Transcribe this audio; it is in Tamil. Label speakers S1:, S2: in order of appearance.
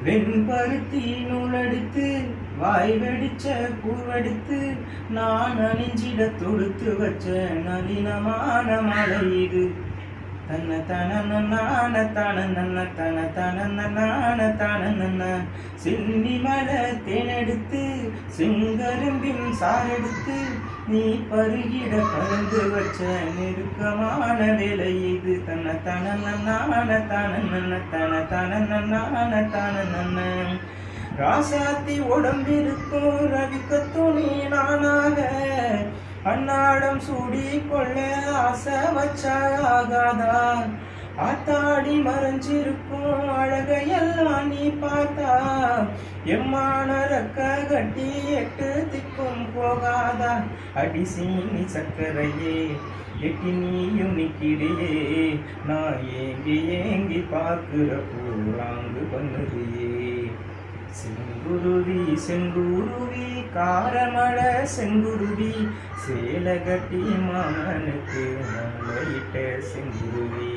S1: வெண்பருத்தி நூலெடுத்து வாய் வெடிச்ச பூவெடுத்து நான் அணிஞ்சிட தொடுத்து வச்ச நளினமான மலை இது. தன்ன தன நான தன நன்ன தன தன நான தன நன்ன சென்னி மலை தேனெடுத்து செங்கரும்பின் சாரெடுத்து நீ பருகிட கலந்து வச்ச நெருக்கமான வேலை இது. தன்ன தன நான தன நன்ன தன தன நான தன நன்ன ராசாத்தி உடம்பிருக்கும் ரவிக்க துணி நானாக அன்னாடம் சூடி கொள்ள ஆசை வச்சாகாதா. ஆத்தாடி மறைஞ்சிருக்கும் அழகையெல்லாம் நீ பார்த்தா எம்மான ரக்க கட்டி எட்டு திக்கும் போகாதா. அடிசீனி சக்கரையே எட்டி நீயும் நிக்கிறியே நான் ஏங்கி ஏங்கி பார்க்கிற பூராங்கு பண்ணுறியே. செங்குருவி செங்குருவி காரமழை செங்குருவி சேலை கட்டி மாமனுக்கு நல்ல இட்ட செங்குருவி.